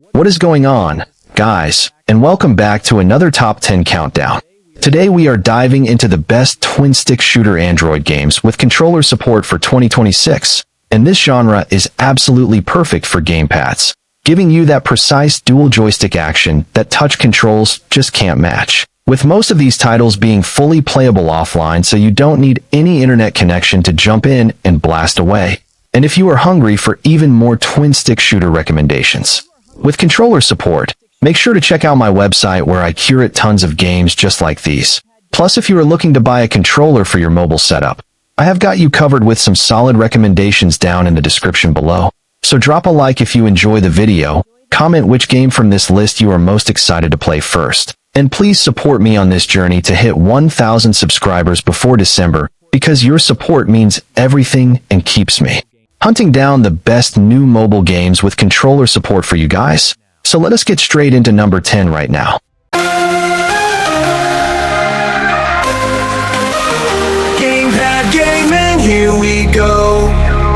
What is going on, guys, and welcome back to another Top 10 Countdown. Today we are diving into the best twin-stick shooter Android games with controller support for 2026, and this genre is absolutely perfect for gamepads, giving you that precise dual joystick action that touch controls just can't match. With most of these titles being fully playable offline, so you don't need any internet connection to jump in and blast away. And if you are hungry for even more twin-stick shooter recommendations with controller support, make sure to check out my website where I curate tons of games just like these. Plus, if you are looking to buy a controller for your mobile setup, I have got you covered with some solid recommendations down in the description below. So drop a like if you enjoy the video, comment which game from this list you are most excited to play first, and please support me on this journey to hit 1,000 subscribers before December, because your support means everything and keeps me hunting down the best new mobile games with controller support for you guys. So let us get straight into number 10 right now. Gamepad Gaming, here we go.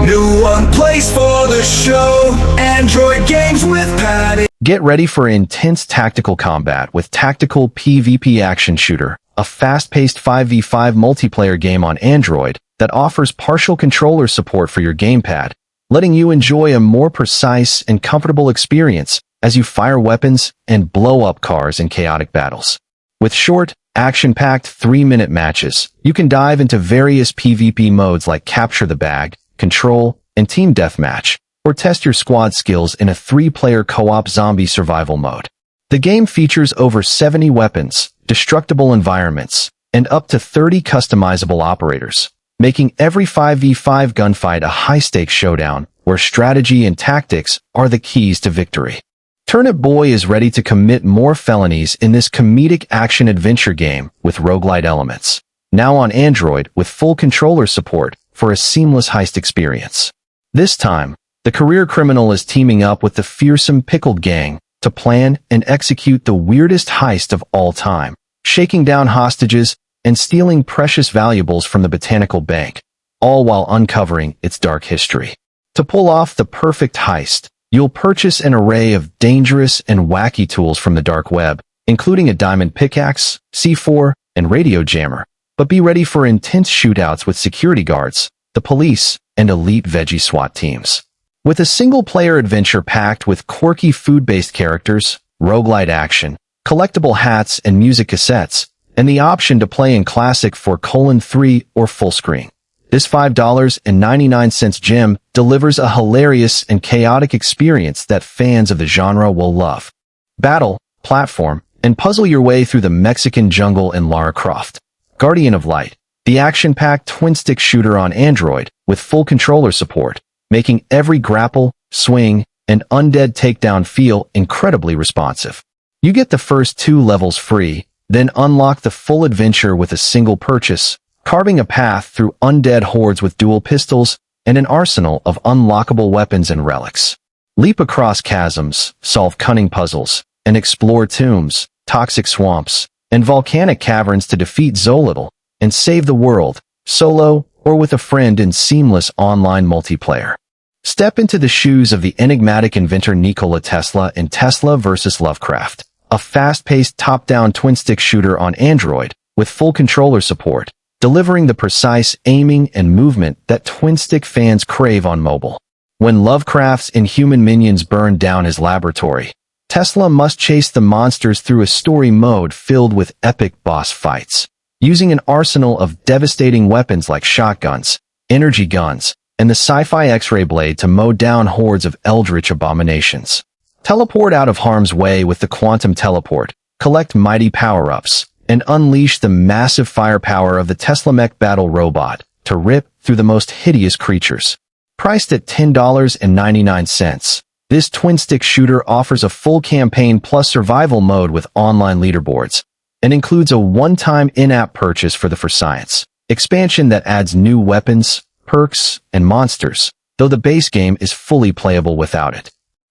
New one place for the show. Androidgames with padding. Get ready for intense tactical combat with Tacticool PvP action shooter, a fast-paced 5v5 multiplayer game on Android that offers partial controller support for your gamepad, letting you enjoy a more precise and comfortable experience as you fire weapons and blow up cars in chaotic battles. With short, action-packed 3-minute matches, you can dive into various PvP modes like Capture the Bag, Control, and Team Deathmatch, or test your squad skills in a 3-player co-op zombie survival mode. The game features over 70 weapons, destructible environments, and up to 30 customizable operators, making every 5v5 gunfight a high-stakes showdown where strategy and tactics are the keys to victory. Turnip Boy is ready to commit more felonies in this comedic action-adventure game with roguelite elements, now on Android with full controller support for a seamless heist experience. This time, the career criminal is teaming up with the fearsome Pickled Gang to plan and execute the weirdest heist of all time, shaking down hostages and stealing precious valuables from the Botanical Bank, all while uncovering its dark history. To pull off the perfect heist, you'll purchase an array of dangerous and wacky tools from the dark web, including a diamond pickaxe, C4, and radio jammer. But be ready for intense shootouts with security guards, the police, and elite veggie SWAT teams. With a single-player adventure packed with quirky food-based characters, roguelite action, collectible hats and music cassettes, and the option to play in Classic 4:3 or full screen, this $5.99 gem delivers a hilarious and chaotic experience that fans of the genre will love. Battle, platform, and puzzle your way through the Mexican jungle in Lara Croft, Guardian of Light, the action-packed twin-stick shooter on Android with full controller support, making every grapple, swing, and undead takedown feel incredibly responsive. You get the first 2 levels free, then unlock the full adventure with a single purchase, carving a path through undead hordes with dual pistols and an arsenal of unlockable weapons and relics. Leap across chasms, solve cunning puzzles, and explore tombs, toxic swamps, and volcanic caverns to defeat Zolitl and save the world, solo or with a friend in seamless online multiplayer. Step into the shoes of the enigmatic inventor Nikola Tesla in Tesla vs. Lovecraft, a fast-paced top-down twin-stick shooter on Android with full controller support, delivering the precise aiming and movement that twin-stick fans crave on mobile. When Lovecraft's inhuman minions burn down his laboratory, Tesla must chase the monsters through a story mode filled with epic boss fights, using an arsenal of devastating weapons like shotguns, energy guns, and the sci-fi X-ray blade to mow down hordes of eldritch abominations. Teleport out of harm's way with the quantum teleport, collect mighty power-ups, and unleash the massive firepower of the Tesla Mech battle robot to rip through the most hideous creatures. Priced at $10.99, this twin-stick shooter offers a full campaign plus survival mode with online leaderboards, and includes a one-time in-app purchase for the For Science expansion that adds new weapons, perks, and monsters, though the base game is fully playable without it.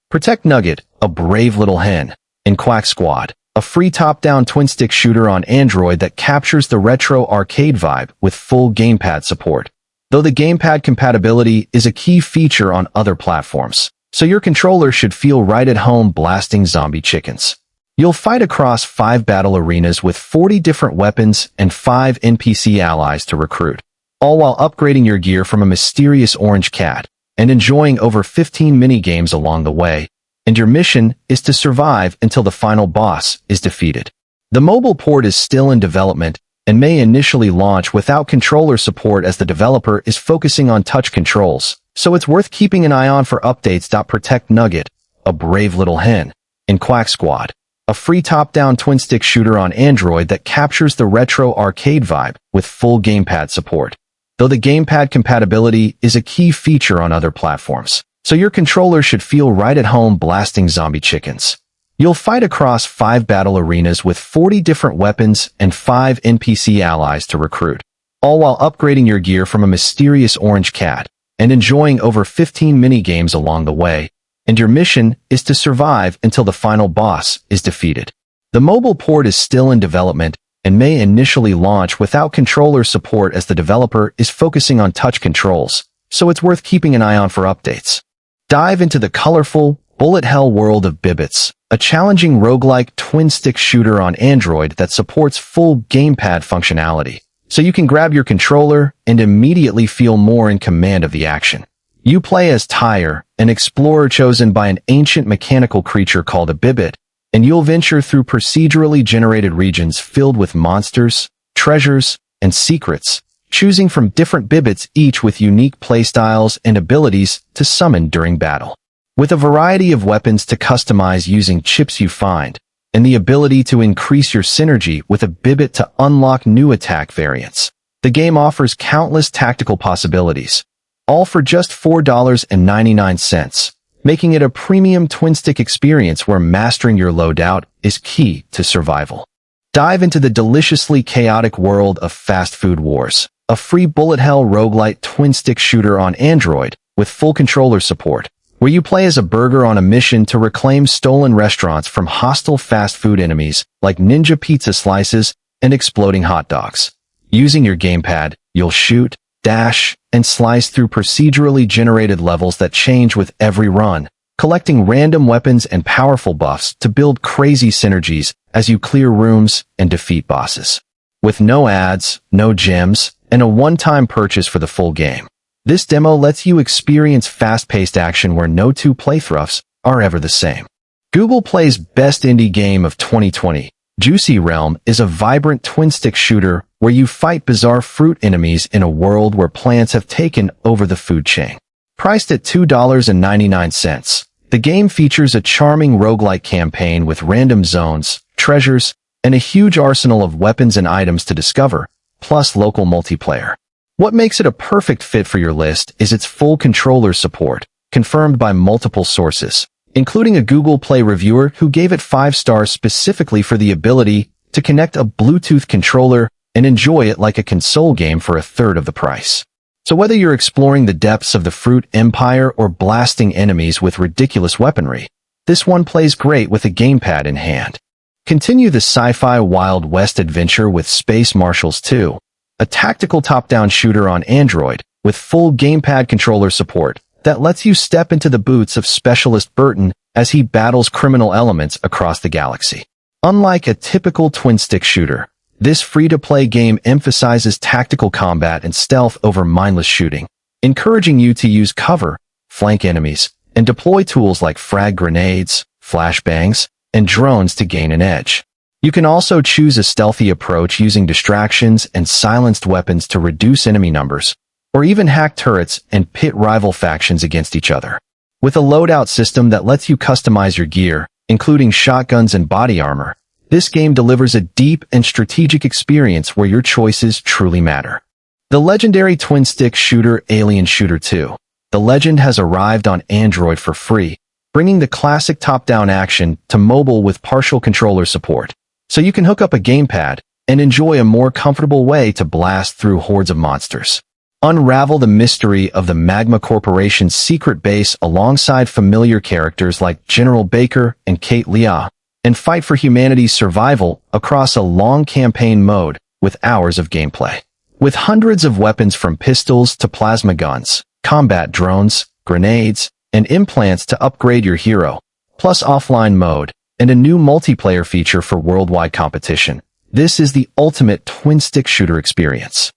Protect Nugget, a brave little hen, in QuackSquad, a free top-down twin-stick shooter on Android that captures the retro arcade vibe with full gamepad support. Though the gamepad compatibility is a key feature on other platforms, so your controller should feel right at home blasting zombie chickens. You'll fight across 5 battle arenas with 40 different weapons and 5 NPC allies to recruit, all while upgrading your gear from a mysterious orange cat and enjoying over 15 mini-games along the way, and your mission is to survive until the final boss is defeated. The mobile port is still in development and may initially launch without controller support as the developer is focusing on touch controls, so it's worth keeping an eye on for updates. Protect Nugget, a brave little hen, in QuackSquad, a free top-down twin-stick shooter on Android that captures the retro arcade vibe with full gamepad support, though the gamepad compatibility is a key feature on other platforms, so your controller should feel right at home blasting zombie chickens. You'll fight across 5 battle arenas with 40 different weapons and 5 NPC allies to recruit, all while upgrading your gear from a mysterious orange cat and enjoying over 15 mini-games along the way, and your mission is to survive until the final boss is defeated. The mobile port is still in development and may initially launch without controller support as the developer is focusing on touch controls, so it's worth keeping an eye on for updates. Dive into the colorful, bullet hell world of Bibots, a challenging roguelike twin-stick shooter on Android that supports full gamepad functionality, so you can grab your controller and immediately feel more in command of the action. You play as Tyre, an explorer chosen by an ancient mechanical creature called a Bibot, and you'll venture through procedurally generated regions filled with monsters, treasures, and secrets, choosing from different Bibots, each with unique playstyles and abilities to summon during battle. With a variety of weapons to customize using chips you find, and the ability to increase your synergy with a Bibot to unlock new attack variants, the game offers countless tactical possibilities, all for just $4.99, making it a premium twin-stick experience where mastering your loadout is key to survival. Dive into the deliciously chaotic world of Fast Food Wars, a free bullet hell roguelite twin-stick shooter on Android with full controller support, where you play as a burger on a mission to reclaim stolen restaurants from hostile fast food enemies like ninja pizza slices and exploding hot dogs. Using your gamepad, you'll shoot, dash, and slice through procedurally generated levels that change with every run, collecting random weapons and powerful buffs to build crazy synergies as you clear rooms and defeat bosses. With no ads, no gems, and a one-time purchase for the full game, this demo lets you experience fast-paced action where no 2 playthroughs are ever the same. Google Play's Best Indie Game of 2020, Juicy Realm, is a vibrant twin-stick shooter where you fight bizarre fruit enemies in a world where plants have taken over the food chain. Priced at $2.99, the game features a charming roguelike campaign with random zones, treasures, and a huge arsenal of weapons and items to discover, plus local multiplayer. What makes it a perfect fit for your list is its full controller support, confirmed by multiple sources, including a Google Play reviewer who gave it 5 stars specifically for the ability to connect a Bluetooth controller and enjoy it like a console game for a third of the price. So whether you're exploring the depths of the fruit empire or blasting enemies with ridiculous weaponry, this one plays great with a gamepad in hand. Continue the sci-fi Wild West adventure with Space Marshals 2, a tactical top-down shooter on Android with full gamepad controller support that lets you step into the boots of Specialist Burton as he battles criminal elements across the galaxy. Unlike a typical twin-stick shooter, this free-to-play game emphasizes tactical combat and stealth over mindless shooting, encouraging you to use cover, flank enemies, and deploy tools like frag grenades, flashbangs, and drones to gain an edge. You can also choose a stealthy approach using distractions and silenced weapons to reduce enemy numbers, or even hack turrets and pit rival factions against each other. With a loadout system that lets you customize your gear, including shotguns and body armor, this game delivers a deep and strategic experience where your choices truly matter. The legendary twin-stick shooter Alien Shooter 2, The Legend, has arrived on Android for free, bringing the classic top-down action to mobile with partial controller support, so you can hook up a gamepad and enjoy a more comfortable way to blast through hordes of monsters. Unravel the mystery of the Magma Corporation's secret base alongside familiar characters like General Baker and Kate Leah, and fight for humanity's survival across a long campaign mode with hours of gameplay. With hundreds of weapons from pistols to plasma guns, combat drones, grenades, and implants to upgrade your hero, plus offline mode, and a new multiplayer feature for worldwide competition. This is the ultimate twin-stick shooter experience.